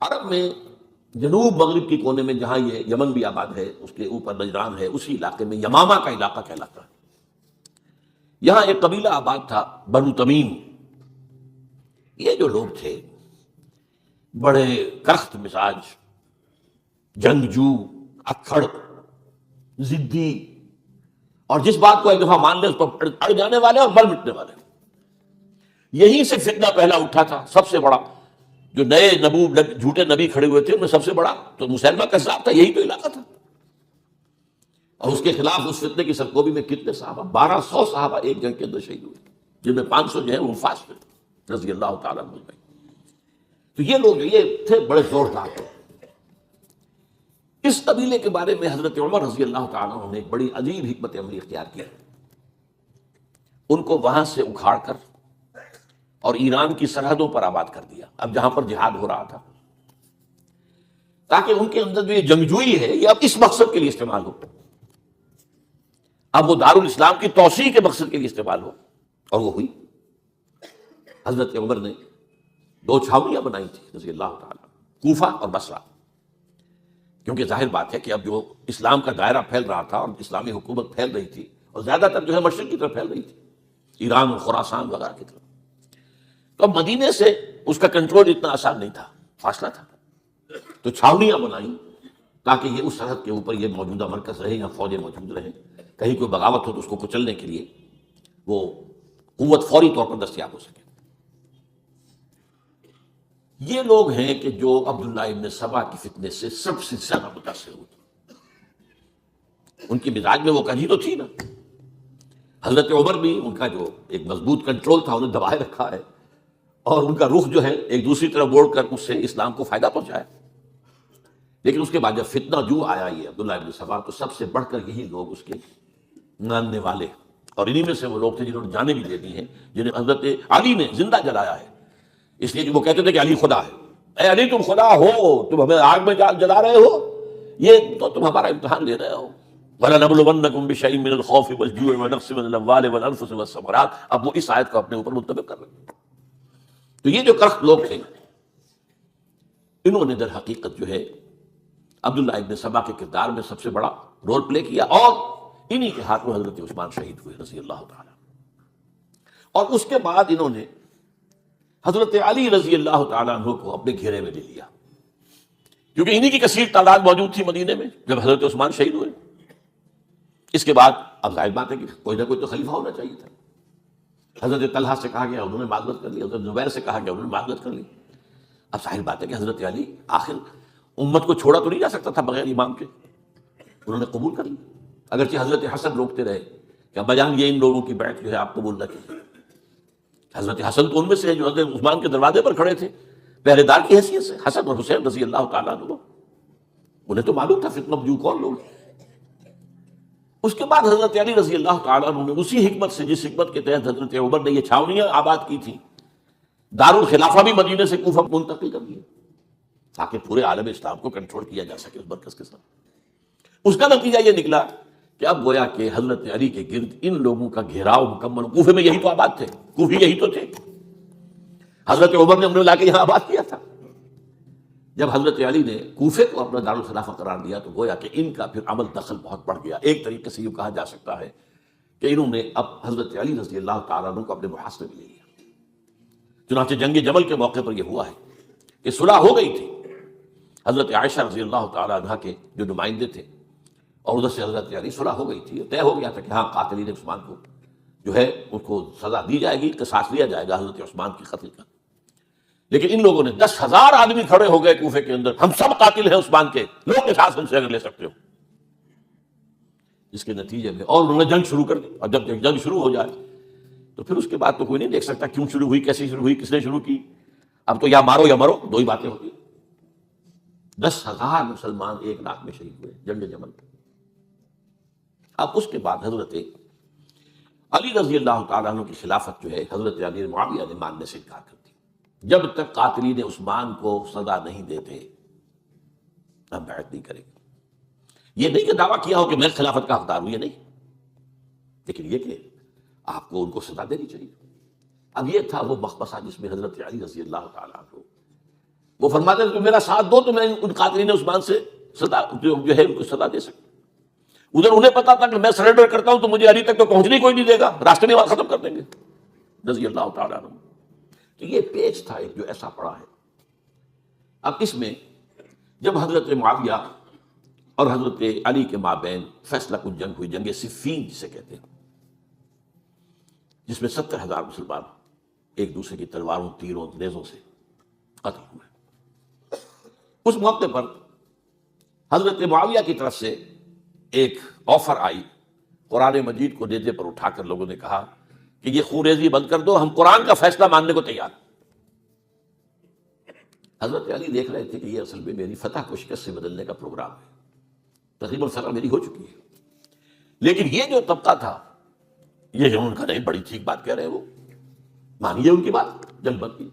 عرب میں جنوب مغرب کے کونے میں جہاں یہ یمن بھی آباد ہے، اس کے اوپر نجران ہے، اسی علاقے میں یمامہ کا علاقہ کہلاتا ہے. یہاں ایک قبیلہ آباد تھا، بنو تمیم. یہ جو لوگ تھے بڑے کرخت مزاج، جنگجو، اکھڑ، ضدی، اور جس بات کو ایک دفعہ مان لے اس پر اڑ جانے والے اور مر مٹنے والے. یہیں سے فتنہ پہلا اٹھا تھا. سب سے بڑا جو نئے جھوٹے نبی کھڑے ہوئے تھے ان میں سب سے بڑا تو مسلمہ کذاب تھا، یہی تو علاقہ تھا. اور اس کے خلاف اس فتنے کی سرکوبی میں کتنے صحابہ، 1200 صحابہ ایک جنگ کے اندر شہید ہوئے، جن میں 500 جو ہے وہ فاسٹ رضی اللہ تعالیٰ عنہ. تو یہ لوگ یہ تھے بڑے زوردار. اس قبیلے کے بارے میں حضرت عمر رضی اللہ تعالیٰ عنہ نے ایک بڑی عجیب حکمت عملی اختیار کی. ان کو وہاں سے اکھاڑ کر اور ایران کی سرحدوں پر آباد کر دیا، اب جہاں پر جہاد ہو رہا تھا، تاکہ ان کے اندر جو یہ جنگجوئی ہے یہ اب اس مقصد کے لیے استعمال ہو، اب وہ دارالاسلام کی توسیع کے مقصد کے لیے استعمال ہو. اور وہ ہوئی. حضرت عمر نے 2 چھاؤنیاں بنائی تھی رضی اللہ تعالیٰ، کوفہ اور بصرہ. کیونکہ ظاہر بات ہے کہ اب جو اسلام کا دائرہ پھیل رہا تھا اور اسلامی حکومت پھیل رہی تھی، اور زیادہ تر جو ہے مشرق کی طرف پھیل رہی تھی، ایران اور خراسان وغیرہ کی طرف، تو اب مدینے سے اس کا کنٹرول اتنا آسان نہیں تھا، فاصلہ تھا. تو چھاؤنیاں بنائیں تاکہ یہ اس سرحد کے اوپر یہ موجودہ مرکز رہے یا فوجیں موجود رہیں، کہیں کوئی بغاوت ہو تو اس کو کچلنے کے لیے وہ قوت فوری طور پر دستیاب ہو سکے. یہ لوگ ہیں کہ جو عبداللہ ابن سبا کی فتنے سے سب سے زیادہ متاثر ہوتے. ان کی مزاج میں وہ کجی تو تھی نا. حضرت عمر بھی ان کا جو ایک مضبوط کنٹرول تھا انہیں دبائے رکھا ہے، اور ان کا رخ جو ہے ایک دوسری طرف موڑ کر اس سے اسلام کو فائدہ پہنچایا. لیکن اس کے بعد جب فتنہ جو آیا یہ عبداللہ ابن سبا، تو سب سے بڑھ کر یہی لوگ اس کے ماننے والے، اور انہی میں سے وہ لوگ تھے جنہوں نے جانیں بھی دے دی ہیں، جنہیں حضرت علی نے زندہ جلایا ہے. اس لیے کہ وہ کہتے تھے کہ علی خدا ہے. اے علی تم خدا ہو، تم ہمیں آگ میں جلا رہے ہو، یہ تو تم ہمارا امتحان لے رہے ہو. وَلَنَبْلُوَنَّكُمْ بِشَيْءٍ مِّنَ الْخَوْفِ وَالْجُوعِ وَنَقْصٍ مِّنَ الْأَمْوَالِ وَالْأَنفُسِ وَالثَّمَرَاتِ. اب وہ اس آیت کو اپنے اوپر منطبق کر رہے ہیں. تو یہ جو کرخت لوگ تھے، انہوں نے در حقیقت جو ہے عبداللہ ابن سبا کے کردار میں سب سے بڑا رول پلے کیا، اور انہی کے ہاتھ میں حضرت عثمان شہید ہوئے رضی اللہ تعالیٰ. اور اس کے بعد انہوں نے حضرت علی رضی اللہ تعالیٰ عنہ کو اپنے گھیرے میں لے لیا، کیونکہ انہی کی کثیر تعداد موجود تھی مدینے میں جب حضرت عثمان شہید ہوئے. اس کے بعد اب ظاہر بات ہے کہ کوئی نہ کوئی تو خلیفہ ہونا چاہیے تھا. حضرت طلحہ سے کہا گیا، انہوں نے معذرت کر لی. حضرت زبیر سے کہا گیا، انہوں نے معذرت کر لی. اب ظاہر بات ہے کہ حضرت علی آخر امت کو چھوڑا تو نہیں جا سکتا تھا بغیر امام کے. انہوں نے قبول کر لی، اگرچہ حضرت حسن روکتے رہے کہ ابا جان یہ ان لوگوں کی بیعت جو ہے آپ قبول نہ کیجیے. حضرت حسن تو ان میں سے ہیں جو حضرت عثمان کے دروازے پر کھڑے تھے پہرے دار کی حیثیت سے، حسن اور حسین رضی اللہ تعالیٰ عنہ. انہیں تو معلوم تھا فتنہ جو کون لوگ. اس کے بعد حضرت علی رضی اللہ تعالیٰ عنہ نے اسی حکمت سے، جس حکمت کے تحت حضرت عمر نے یہ چھاونیاں آباد کی تھیں، دارالخلافہ بھی مدینے سے کوفہ منتقل کر دیا تاکہ پورے عالم اسلام کو کنٹرول کیا جا سکے اس مرکز کے ساتھ. اس کا نتیجہ یہ نکلا کہ اب گویا کہ حضرت علی کے گرد ان لوگوں کا گھیراؤ مکمل. کوفے میں یہی تو آباد تھے، کوفی یہی تو تھے. حضرت عمر نے انہیں لا کے یہاں آباد کیا تھا. جب حضرت علی نے کوفے کو اپنا دارالخلافہ قرار دیا تو گویا کہ ان کا پھر عمل دخل بہت بڑھ گیا. ایک طریقے سے یہ کہا جا سکتا ہے کہ انہوں نے اب حضرت علی رضی اللہ تعالیٰ عنہ کو اپنے محاصرے میں لے لیا. چنانچہ جنگ جمل کے موقع پر یہ ہوا ہے کہ صلح ہو گئی تھی. حضرت عائشہ رضی اللہ تعالیٰ عنہ کے جو نمائندے تھے اور ادھر سے حضرت علی، صلح ہو گئی تھی. طے ہو گیا تھا کہ ہاں قاتلین عثمان کو جو ہے اس کو سزا دی جائے گی، قصاص لیا جائے گا حضرت عثمان کی قتل کا. لیکن ان لوگوں نے 10,000 آدمی کھڑے ہو گئے کوفے کے اندر، ہم سب قاتل ہیں عثمان کے، لوگ قصاص ہم سے اگر لے سکتے ہو. اس کے نتیجے میں اور انہوں نے جنگ شروع کر دی. اور جب جنگ شروع ہو جائے تو پھر اس کے بعد تو کوئی نہیں دیکھ سکتا کیوں شروع ہوئی، کیسے شروع ہوئی، کس نے شروع کی. اب تو یا مارو یا مرو، دو ہی باتیں ہوتی. 10,000 مسلمان 1 لاکھ میں شہید ہوئے جنگ جمل. اب اس کے بعد حضرت علی رضی اللہ تعالیٰ عنہ کی خلافت جو ہے حضرت علی معاویہ نے ماننے سے انکار کر دی. جب تک قاتلین عثمان کو سزا نہیں دیتے ہم بیعت نہیں کریں گے. یہ نہیں کہ دعویٰ کیا ہو کہ میں خلافت کا حقدار ہوں، یہ نہیں، لیکن یہ کہ آپ کو ان کو سزا دینی چاہیے. اب یہ تھا وہ مخمصہ جس میں حضرت علی رضی اللہ تعالیٰ عنہ وہ فرماتے ہیں کہ میرا ساتھ دو تو میں ان قاتلین عثمان سے صدا جو ہے ان کو صدا دے سکتا. ادھر انہیں پتا تھا کہ میں سرنڈر کرتا ہوں تو مجھے علی تک تو پہنچنے کوئی نہیں دے گا, راستے میں ختم کر دیں گے رضی اللہ تعالیٰ عنہ. تو یہ پیچ تھا ایک جو ایسا پڑا ہے. اب اس میں جب حضرت معاویہ اور حضرت علی کے مابین فیصلہ کن جنگ ہوئی, جنگ صفین جسے کہتے ہیں, جس میں 70,000 مسلمان ایک دوسرے کی تلواروں, تیروں, نیزوں سے قتل ہوئے. اس موقع پر حضرت معاویہ کی طرف سے ایک آفر آئی, قرآن مجید کو نیزے پر اٹھا کر لوگوں نے کہا کہ یہ خونریزی بند کر دو, ہم قرآن کا فیصلہ ماننے کو تیار. حضرت علی دیکھ رہے تھے کہ یہ اصل میں میری فتح کو شکست سے بدلنے کا پروگرام ہے, تقریباً فتح میری ہو چکی ہے. لیکن یہ جو طبقہ تھا یہ ان کا نہیں, بڑی ٹھیک بات کہہ رہے ہیں, وہ مانیے ان کی بات, جنگ بند کی.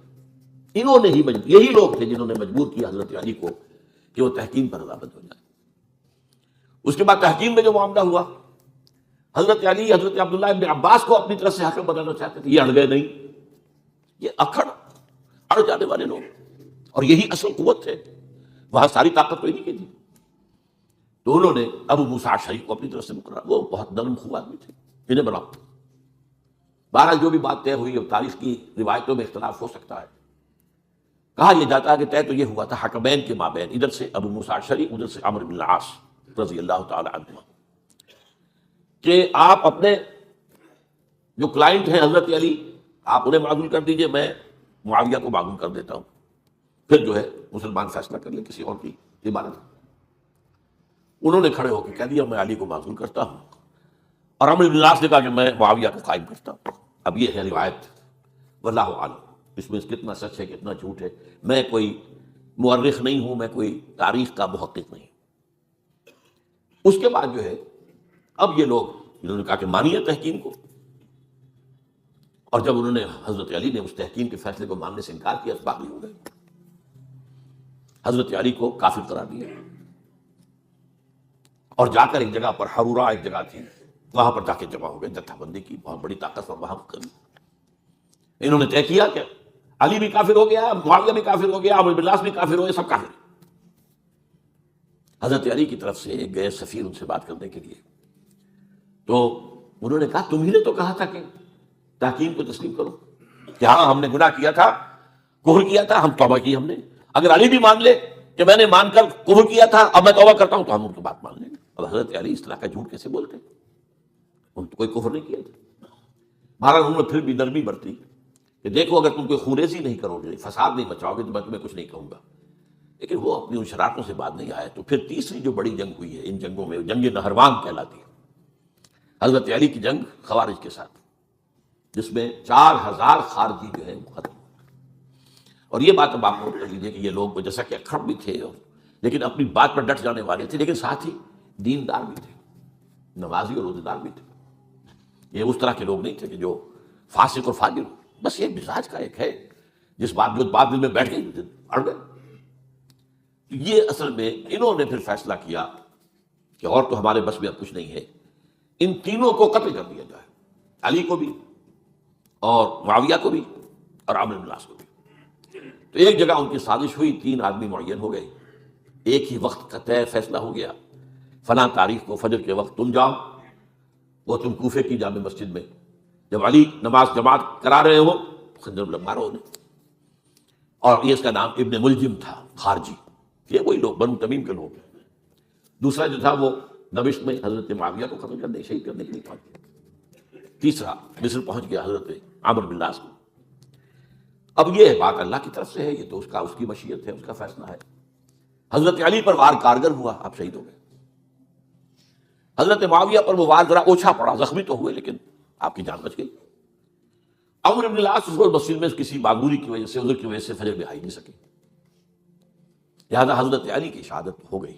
انہوں نے ہی یہی لوگ تھے جنہوں نے مجبور کیا حضرت علی کو کہ وہ تحکیم پر رضامند ہو جائے. اس کے بعد تحکیم میں جو معاملہ ہوا, حضرت علی حضرت عبداللہ ابن عباس کو اپنی طرف سے حاکم بنانا چاہتے تھے, یہ اڑ گئے نہیں. یہ اڑ جانے والے لوگ, اور یہی اصل قوت تھے, وہاں ساری طاقت کوئی نہیں کی تھی. تو انہوں نے ابو موسیٰ اشعری کو اپنی طرف سے مقرر, وہ بہت نرم خو آدمی تھے, انہیں بناؤ. بہرحال جو بھی بات طے ہوئی, اب تاریخ کی روایتوں میں اختلاف ہو سکتا ہے. کہا یہ جاتا ہے کہ طے تو یہ ہوا تھا حکمین کے مابین, ادھر سے ابو موسیٰ اشعری, ادھر سے عمرو بن العاص رضی اللہ تعالی عنہ, کہ آپ اپنے جو کلائنٹ ہیں حضرت علی آپ انہیں معزول کر دیجئے, میں معاویہ کو معزول کر دیتا ہوں, پھر جو ہے مسلمان فیصلہ کر لیں کسی اور کی عبادت. انہوں نے کھڑے ہو کے کہہ دیا میں علی کو معزول کرتا ہوں, اور عمرو بن العاص نے کہا کہ میں معاویہ کو قائم کرتا ہوں. اب یہ ہے روایت, واللہ عالم اس میں کتنا سچ ہے کتنا جھوٹ ہے. میں کوئی مورخ نہیں ہوں, میں کوئی تاریخ کا محقق نہیں. اس کے بعد جو ہے اب یہ لوگ انہوں نے کہا کہ مانیے تحکیم کو, اور جب انہوں نے حضرت علی نے اس تحکیم کے فیصلے کو ماننے سے انکار کیا تو باغی ہو گئے, حضرت علی کو کافر قرار دیا, اور جا کر ایک جگہ پر حرورہ ایک جگہ تھی وہاں پر جا کے جمع ہو گئے, جتھا بندی کی بہت بڑی طاقت اور وہاں کری. انہوں نے طے کیا کہ علی بھی کافر ہو گیا, معاویہ بھی کافر ہو گیا, عمرو بن العاص بھی کافر ہو گئے, سب کافر. حضرت علی کی طرف سے ایک گئے سفیر ان سے بات کرنے کے لیے, تو انہوں نے کہا تم ہی نے تو کہا تھا کہ تحکیم کو تسلیم کرو, کہ ہاں ہم نے گناہ کیا تھا, کفر کیا تھا, ہم توبہ کی ہم نے. اگر علی بھی مان لے کہ میں نے مان کر کفر کیا تھا اب میں توبہ کرتا ہوں تو ہم ان کی بات مان لیں گے. اب حضرت علی اس طرح کا جھوٹ کیسے بولتے, ان تو کوئی کفر نہیں کیا تھا. مہاراج انہوں نے پھر بھی نرمی برتی کہ دیکھو اگر تم کوئی خونریزی نہیں کرو گے, فساد نہیں مچاؤ گے تو میں تمہیں کچھ نہیں کہوں گا. لیکن وہ اپنی ان شرارتوں سے بعد نہیں آئے. تو پھر تیسری جو بڑی جنگ ہوئی ہے ان جنگوں میں, جنگ نہروان کہلاتی ہے, حضرت علی کی جنگ خوارج کے ساتھ, جس میں 4,000 خارجی جو ہے ختم ہوئے. اور یہ بات اب آپ نوٹ کر لیجیے کہ یہ لوگ جیسا کہ اکھڑ بھی تھے لیکن اپنی بات پر ڈٹ جانے والے تھے, لیکن ساتھ ہی دیندار بھی تھے, نمازی اور روزہ دار بھی تھے. یہ اس طرح کے لوگ نہیں تھے کہ جو فاسق اور فاجر ہو, بس یہ مزاج کا ایک ہے جس بات جو بات دل میں بیٹھ گئی اڑ گئے. یہ اصل میں انہوں نے پھر فیصلہ کیا کہ اور تو ہمارے بس میں اب کچھ نہیں ہے, ان تینوں کو قتل کر دیا جائے, علی کو بھی اور معاویہ کو بھی اور عمرو بن العاص کو بھی. تو ایک جگہ ان کی سازش ہوئی, 3 آدمی معین ہو گئے, ایک ہی وقت کا طے فیصلہ ہو گیا, فلاں تاریخ کو فجر کے وقت تم جاؤ, وہ تم کوفے کی جامع مسجد میں جب علی نماز جماعت کرا رہے ہو خنجر مارو انہیں. اور یہ اس کا نام ابن ملجم تھا, خارجی, یہ وہی لوگ بنو تمیم کے لوگ. دوسرا جو تھا وہ نبشت میں حضرت معاویہ کو قتل کرنے شہید کرنے کے لیے پہنچ گیا. تیسرا مصر پہنچ گیا حضرت عمرو بن العاص کو. اب یہ بات اللہ کی طرف سے ہے, یہ تو اس کی مشیت ہے, اس کا فیصلہ ہے. حضرت علی پر وار کارگر ہوا, آپ شہید ہو گئے. حضرت معاویہ پر وہ وار ذرا اوچھا پڑا, زخمی تو ہوئے لیکن آپ کی جان بچ گئی. عمرو بن العاص اس روز مسجد میں کسی معذوری کی وجہ سے, عذر کی وجہ سے فجر میں آ ہی نہیں سکے, لہٰذا حضرت علی کی شہادت ہو گئی.